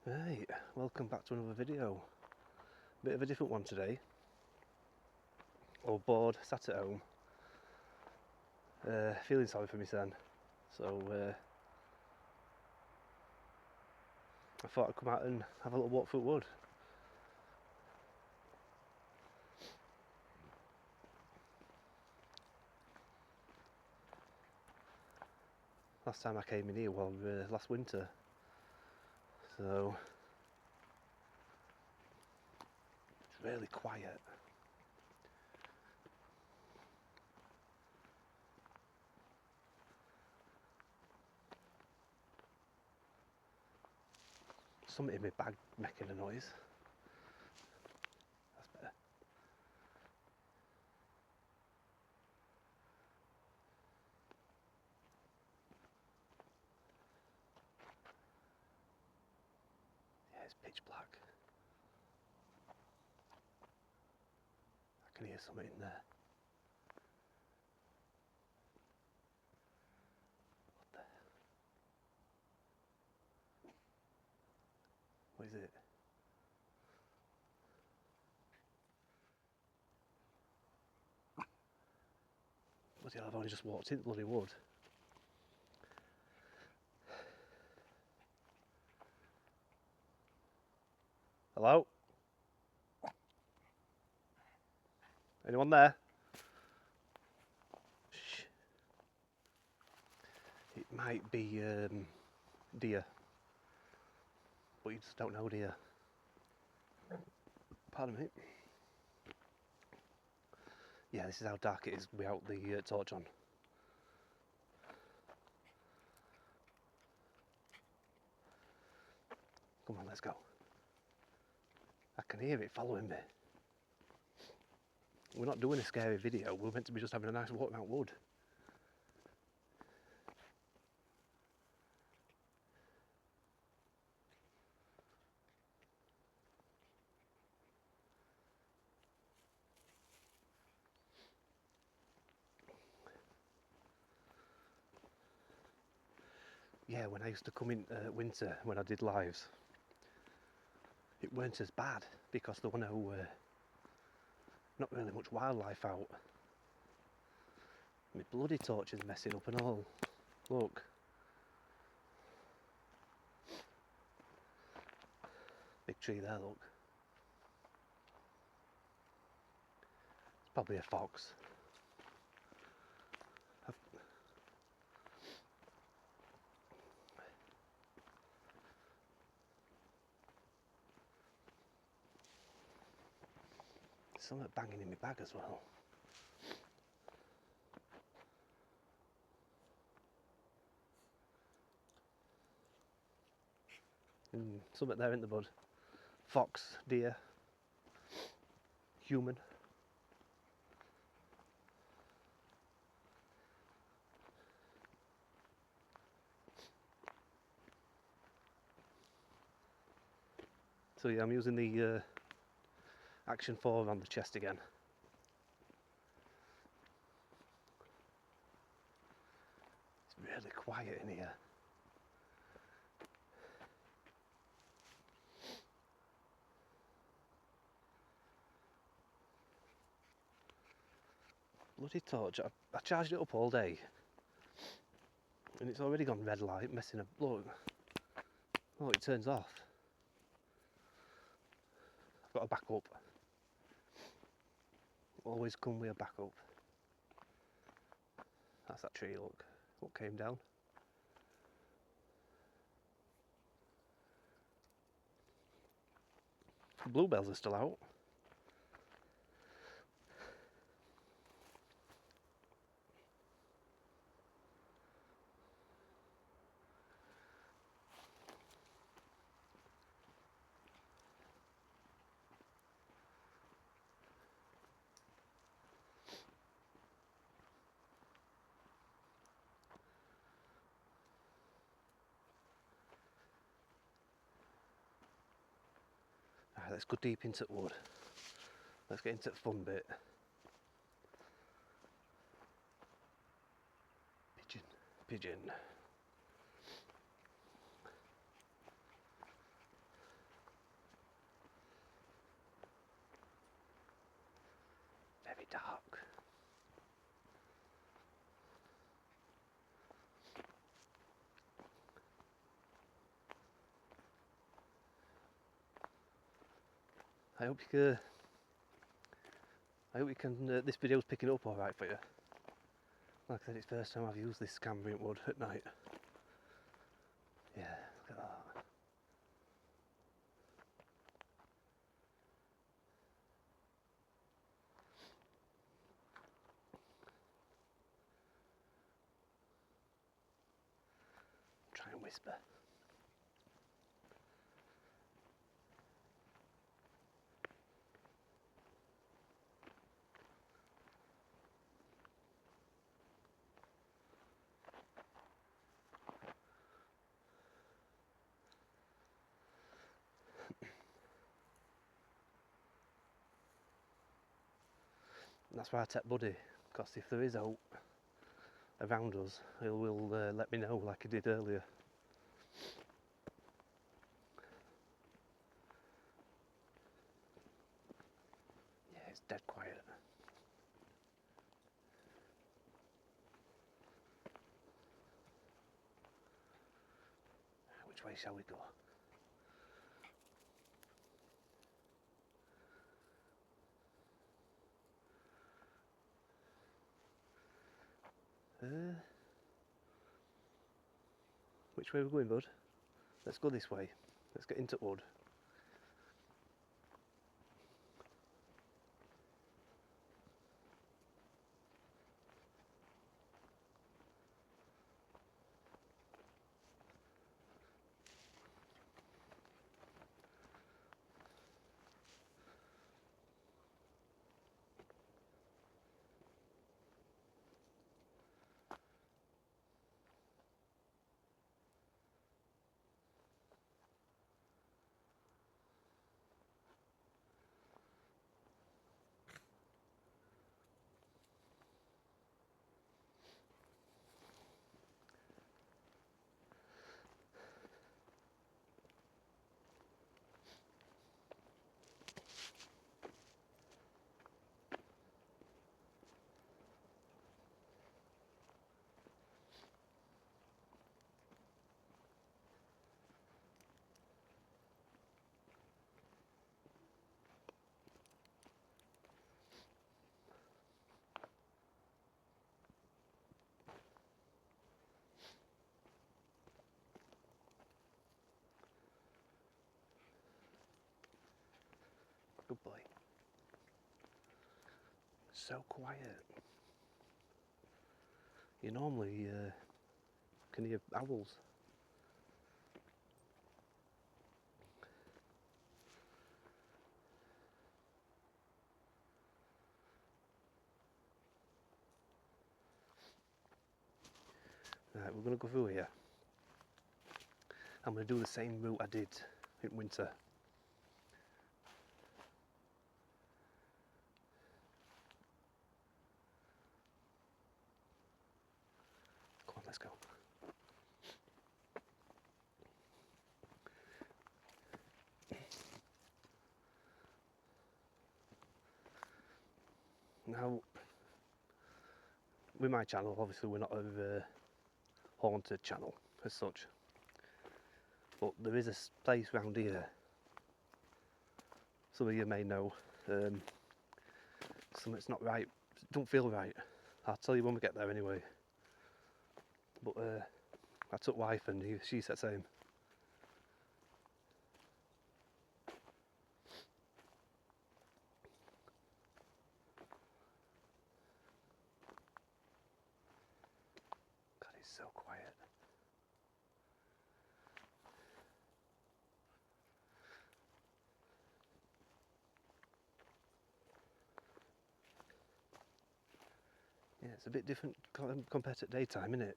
Right, welcome back to another video. Bit of a different one today. Or bored, sat at home, feeling sorry for my son. So I thought I'd come out and have a little walk through the wood. Last time I came in here, last winter. So it's really quiet. Something in my bag making a noise. That's better. Yeah, it's pitch black. I can hear something in there. What is it? Bloody hell, I've only just walked into the bloody wood. Hello? Anyone there? Shh. It might be deer. But you just don't know, do you? Pardon me. Yeah, this is how dark it is without the torch on. Come on, let's go. I can hear it following me. We're not doing a scary video, we're meant to be just having a nice walk around wood. Yeah, when I used to come in winter, when I did lives, it weren't as bad because there were not really much wildlife out. My bloody torch is messing up and all. Look. Big tree there, look. It's probably a fox. There's something banging in my bag as well. And something there in the bud. Fox, deer, human. So yeah, I'm using the Action 4 on the chest again. It's really quiet in here. Bloody torch, I charged it up all day and it's already gone red light, messing up. Look, oh, it turns off. I've got a backup. Always come with a backup. That's that tree, look, what came down. Bluebells are still out. Alright, let's go deep into the wood. Let's get into the fun bit. Pigeon. dark. I hope you can. This video's picking up all right for you. Like I said, it's the first time I've used this camera in wood at night. Yeah, look at that. Try and whisper. And that's why I take Buddy, because if there is out around us, he will let me know like he did earlier. Yeah, it's dead quiet. Which way shall we go? Which way are we going, bud? Let's go this way. Let's get into wood. Good boy. So quiet. You normally can hear owls. Right, we're going to go through here. I'm going to do the same route I did in winter. Come on, let's go. Now, with my channel, obviously we're not a haunted channel as such, but there is a place round here, some of you may know, something's not right, don't feel right. I'll tell you when we get there anyway. But I took wife and she said the same. God, it's so quiet. Yeah, it's a bit different compared to daytime, isn't it?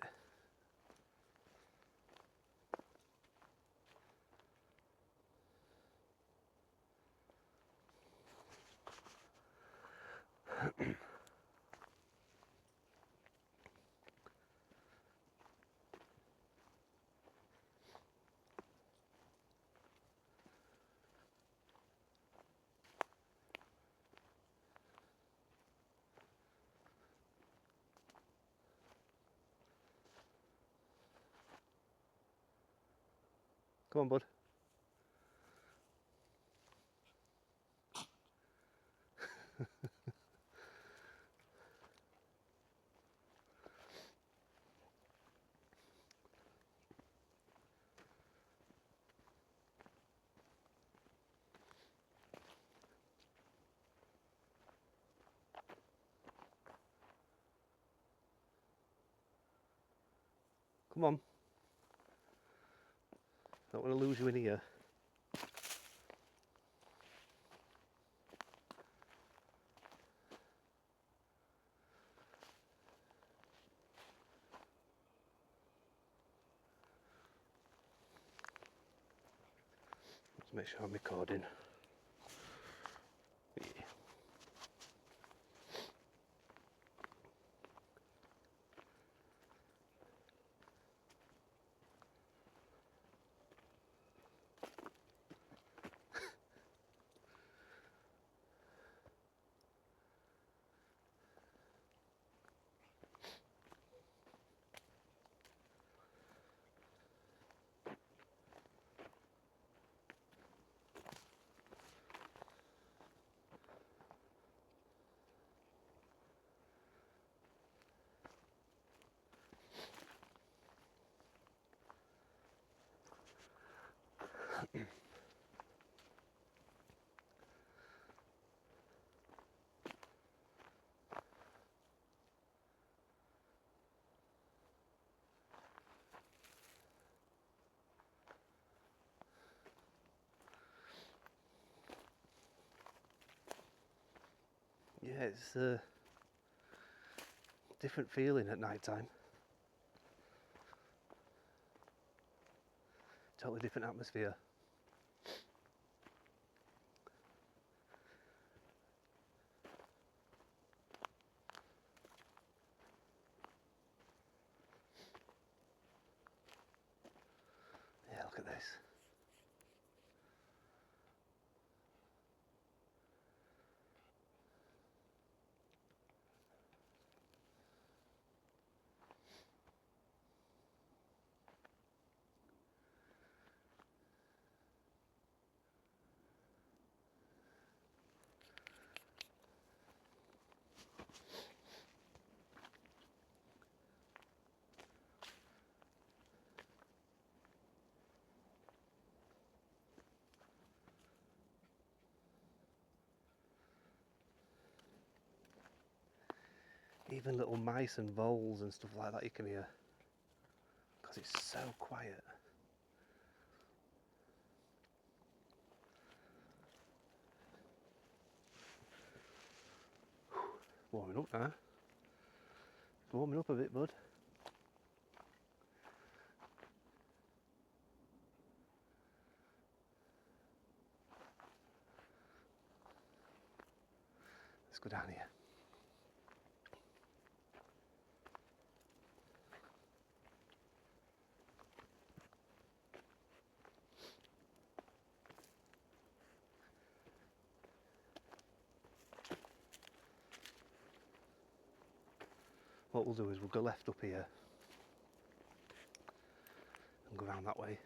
Come on, bud. Come on. Don't want to lose you in here. Let's make sure I'm recording. Yeah. Yeah, it's a different feeling at night time. Totally different atmosphere. Yeah, look at this. Even little mice and voles and stuff like that you can hear, because it's so quiet. Warming up now. Warming up a bit, bud. Let's go down here. What we'll do is we'll go left up here and go around that way.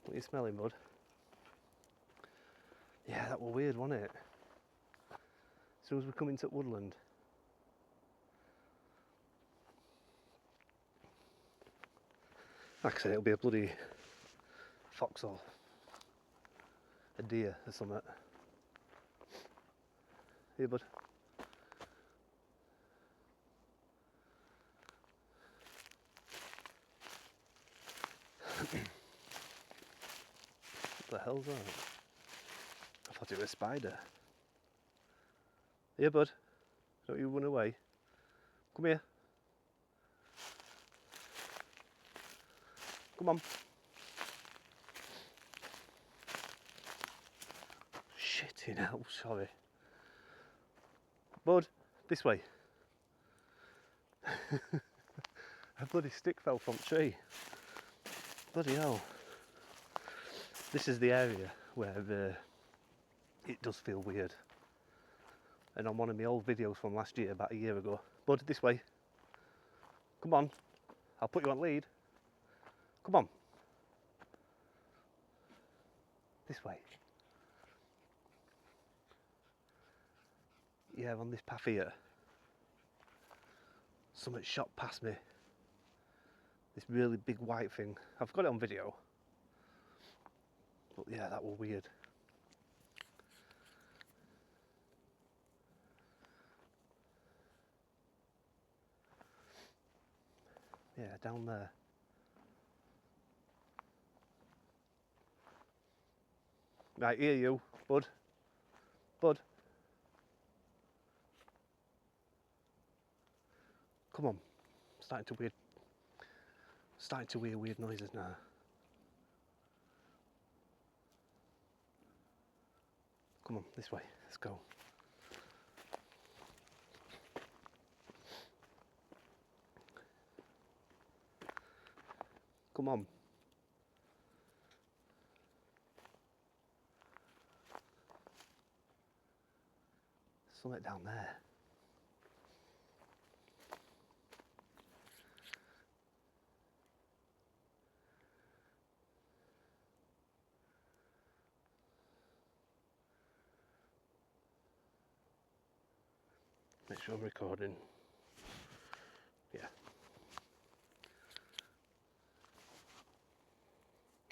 What are you smelling, bud? Yeah, that was weird, wasn't it? As soon as we come into Woodland. Like I say, it'll be a bloody fox or a deer or something. Here, bud. What the hell's that? I thought it was a spider. Here, bud. Don't you run away. Come here. Come on. Shitting hell, sorry. Bud, this way. A bloody stick fell from the tree. Bloody hell. This is the area where it does feel weird. And on one of my old videos from last year, about a year ago. Bud, this way. Come on. I'll put you on lead. Come on. This way. Yeah, on this path here. Something shot past me. This really big white thing. I've got it on video. But yeah, that was weird. Yeah, down there. Right, here you, bud. Bud. Come on. Starting to hear weird noises now. Come on, this way. Let's go. Come on. Something down there. Make sure I'm recording. Yeah.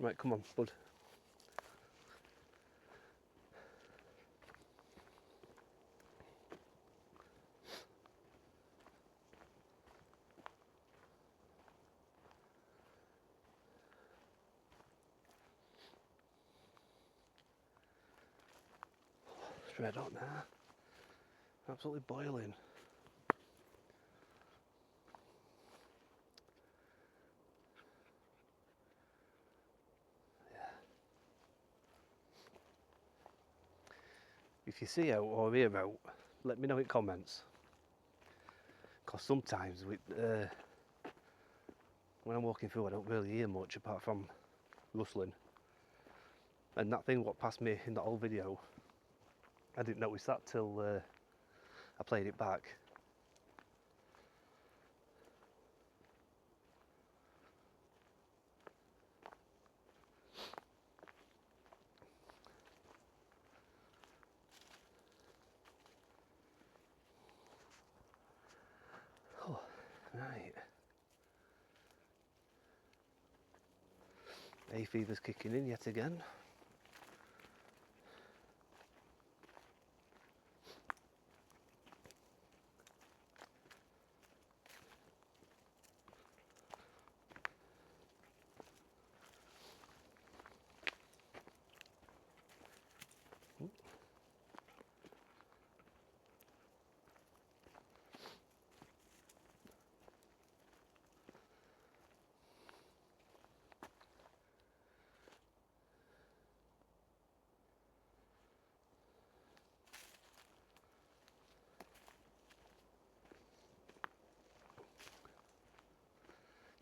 Right, come on, bud. It's red hot now. Absolutely boiling. If you see out or hear out, let me know in comments. Because sometimes when I'm walking through, I don't really hear much apart from rustling. And that thing what passed me in that old video, I didn't notice that till I played it back. Oh, right. Hay fever's kicking in yet again.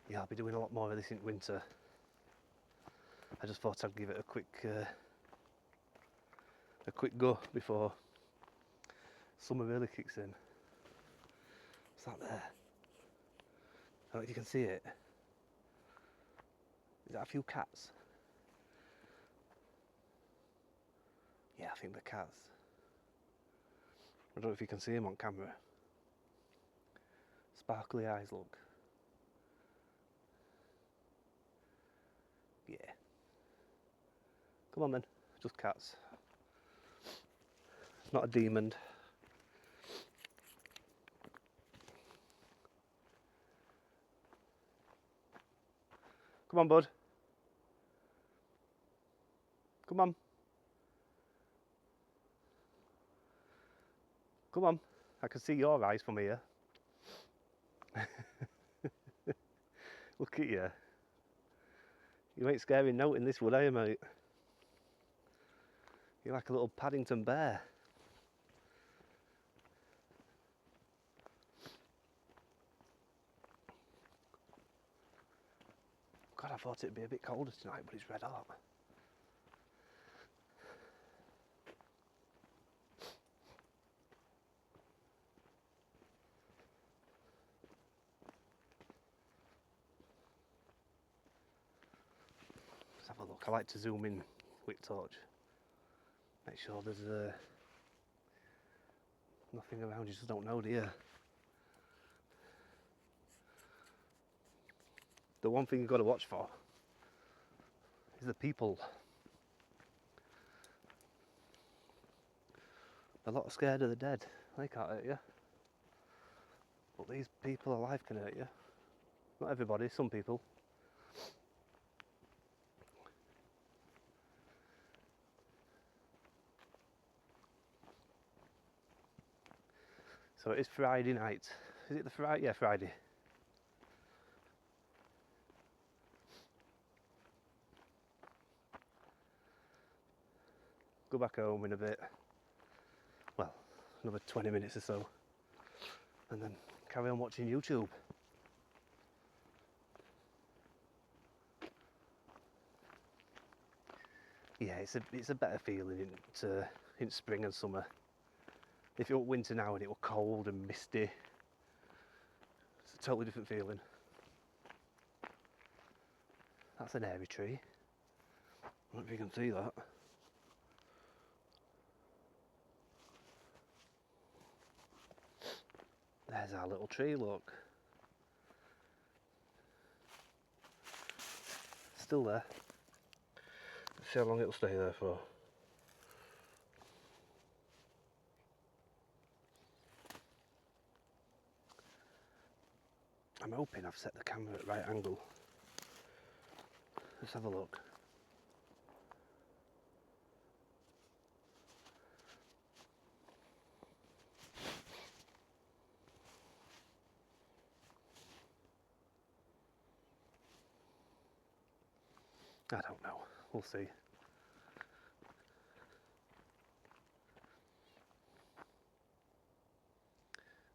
Yeah, I'll be doing a lot more of this in winter. I just thought I'd give it a quick go before summer really kicks in. What's that there? I don't know if you can see it. Is that a few cats? Yeah, I think they're cats. I don't know if you can see them on camera. Sparkly eyes, look. Yeah. Come on then, just cats. It's not a demon. Come on, bud. Come on. Come on. I can see your eyes from here. Look at you. You ain't scary note in this wood, are you, mate? You're like a little Paddington bear. God, I thought it'd be a bit colder tonight, but it's red hot. look. I like to zoom in with torch. Make sure there's nothing around. You just don't know, do you? The one thing you've got to watch for is the people. A lot are scared of the dead. They can't hurt you. But these people alive can hurt you. Not everybody, some people. So it is Friday night. Is it the Friday? Yeah, Friday. Go back home in a bit. Well, another 20 minutes or so. And then carry on watching YouTube. Yeah, it's a better feeling in spring and summer. If it were winter now and it were cold and misty, it's a totally different feeling. That's an eerie tree. I don't know if you can see that. There's our little tree, look. Still there. Let's see how long it'll stay there for. I'm hoping I've set the camera at right angle. Let's have a look. I don't know. We'll see.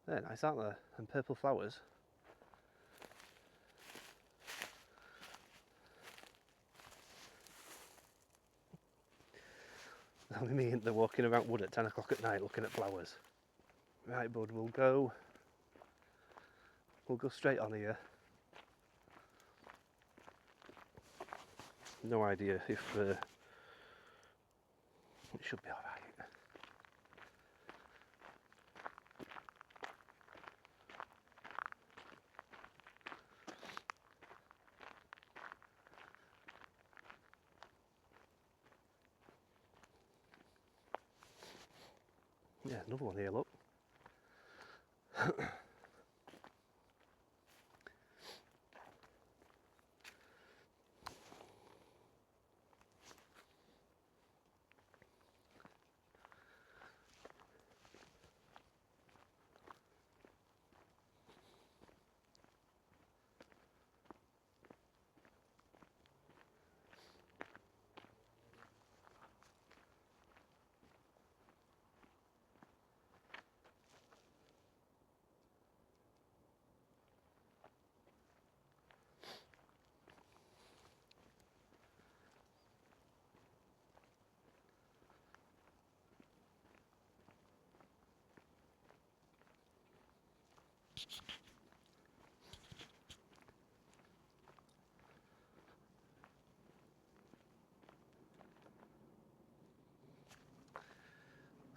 They're nice, aren't they? And purple flowers. Only me and they're walking around Wood at 10 o'clock at night looking at flowers. Right, bud, we'll go straight on here. No idea if it should be alright. Yeah, another one here, look.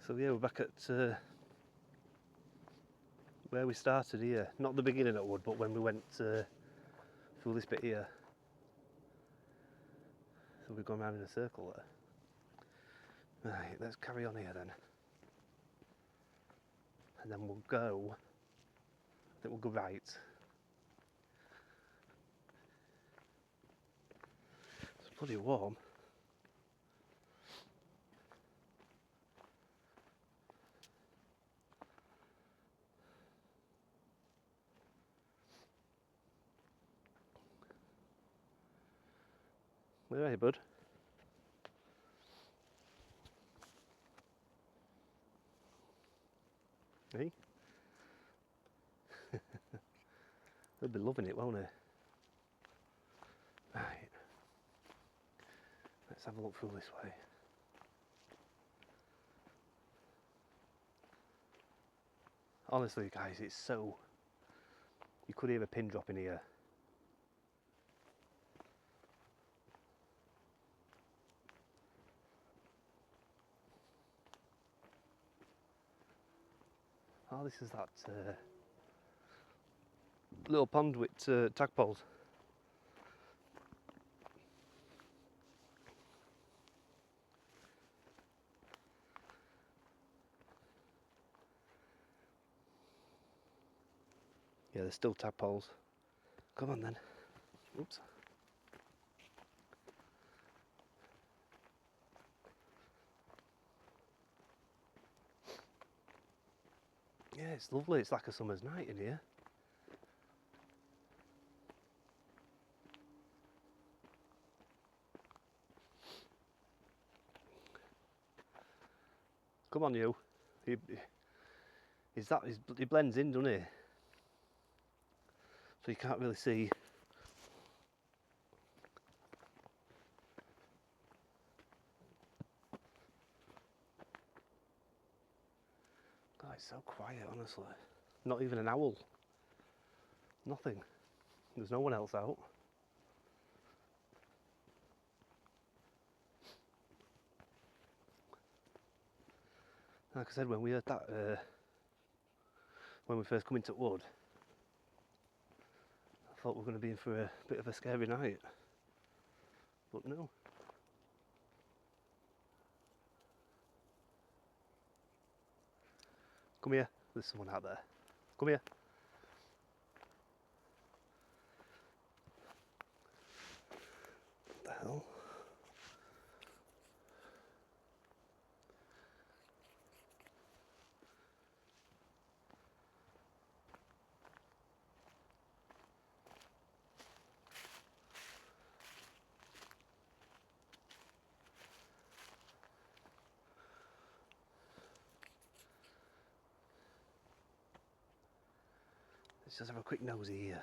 So yeah, we're back at where we started here. Not the beginning at Wood, but when we went through this bit here. So we've gone round in a circle there. Right, let's carry on here then. And then we'll go, I think we'll go right. It's bloody warm. Where are you, bud? Hey? They'll be loving it, won't they? Right. Let's have a look through this way. Honestly, guys, it's so... You could hear a pin drop in here. Oh, this is that little pond with tadpoles. Yeah, there's still tadpoles. Come on then. Oops. Yeah, it's lovely. It's like a summer's night in here. Come on, you. He blends in, doesn't he? So you can't really see. God, it's so quiet, honestly. Not even an owl. Nothing. There's no one else out. Like I said, when we heard that, when we first come into Wood, I thought we were going to be in for a bit of a scary night. But no. Come here. There's someone out there. Come here. What the hell? Let's just have a quick nosy here.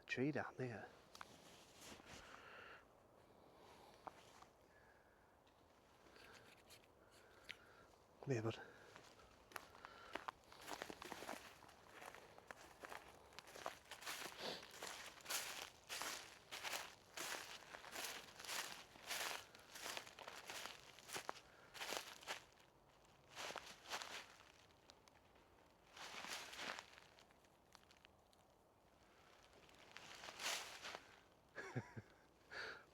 A tree down there. Come here, bud.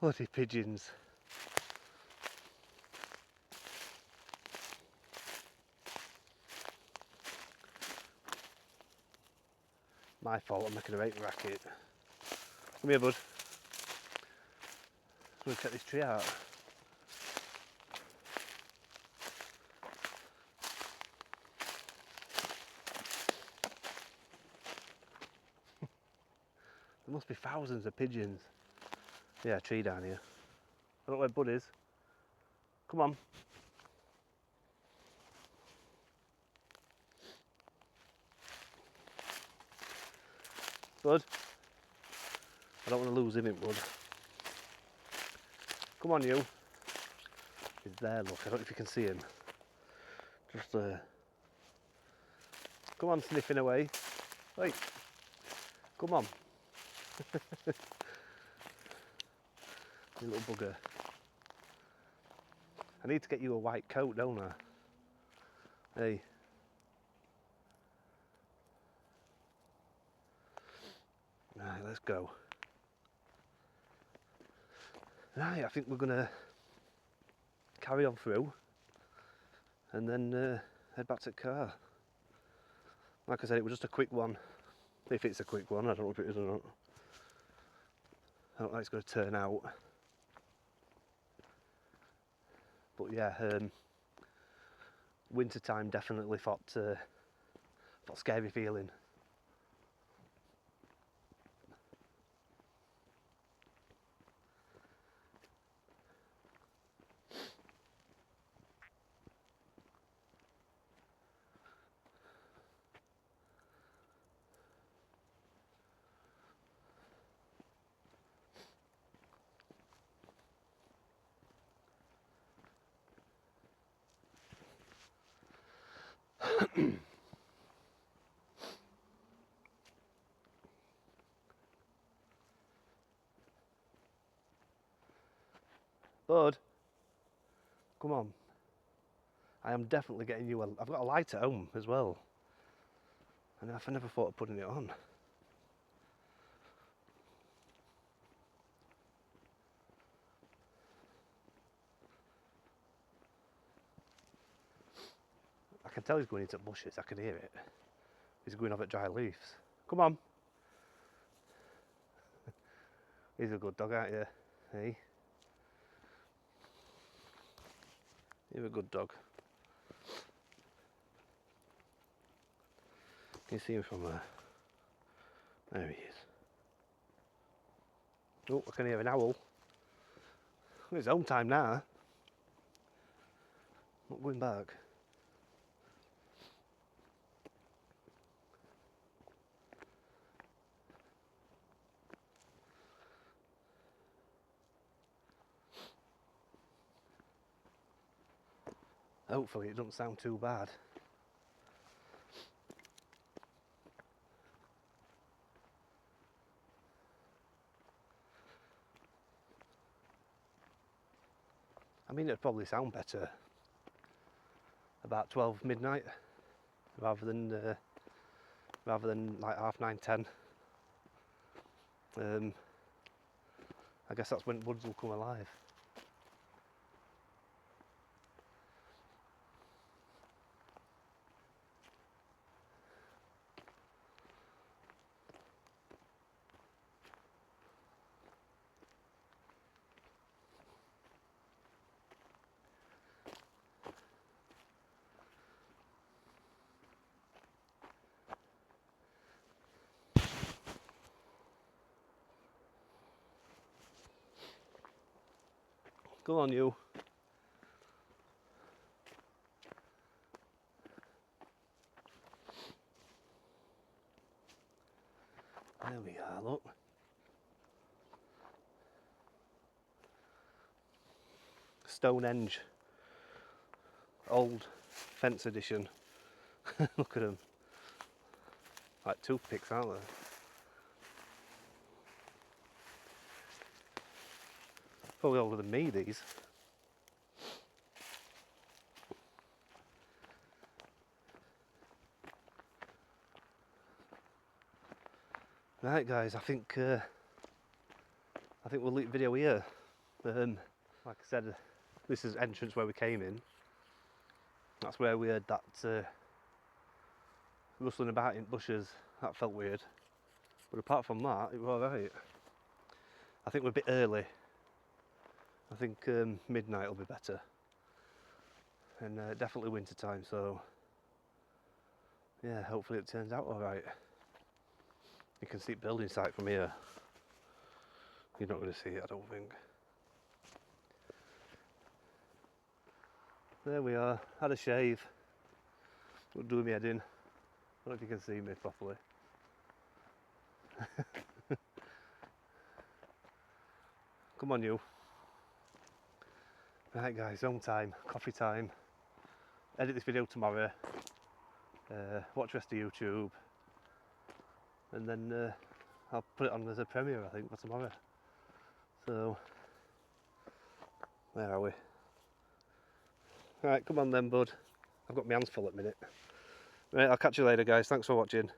Bloody pigeons. My fault, I'm making a right racket. Come here, bud. I'm going to check this tree out. There must be thousands of pigeons. Yeah, a tree down here. I don't know where Bud is. Come on. Bud. I don't want to lose him in Bud. Come on, you. He's there, look. I don't know if you can see him. Just there. Come on, sniffing away. Wait. Come on. You little bugger. I need to get you a white coat, don't I? Hey. Right, let's go. Right, I think we're gonna carry on through and then head back to the car. Like I said, it was just a quick one. If it's a quick one, I don't know if it is or not. I don't know how it's going to turn out. But yeah, winter time definitely fought scary feeling. Bud, come on. I am definitely getting you I've got a light at home as well. And I never thought of putting it on. I can tell he's going into bushes, I can hear it. He's going off at dry leaves. Come on. He's a good dog, aren't you? Hey? You're a good dog. Can you see him from there? There he is. Oh, I can hear an owl. It's home time now. Not going back. Hopefully it doesn't sound too bad. I mean, it'd probably sound better about 12 midnight rather than like 9:30, 10. I guess that's when woods will come alive. Go on, you. There we are, look. Stonehenge. Old fence edition. Look at them. Like toothpicks, aren't they? Probably older than me, these. Right, guys, I think we'll leave the video here. Like I said, this is entrance where we came in. That's where we heard that rustling about in bushes. That felt weird. But apart from that, it was alright. I think we're a bit early. I think midnight will be better. And definitely winter time, so yeah, hopefully it turns out alright. You can see the building site from here. You're not going to see it, I don't think. There we are, had a shave. Doing my head in. I don't know if you can see me properly. Come on, you. Right, guys, home time, coffee time. Edit this video tomorrow. Watch the rest of YouTube. And then I'll put it on as a premiere, I think, for tomorrow. So, where are we? Right, come on then, bud. I've got my hands full at the minute. Right, I'll catch you later, guys. Thanks for watching.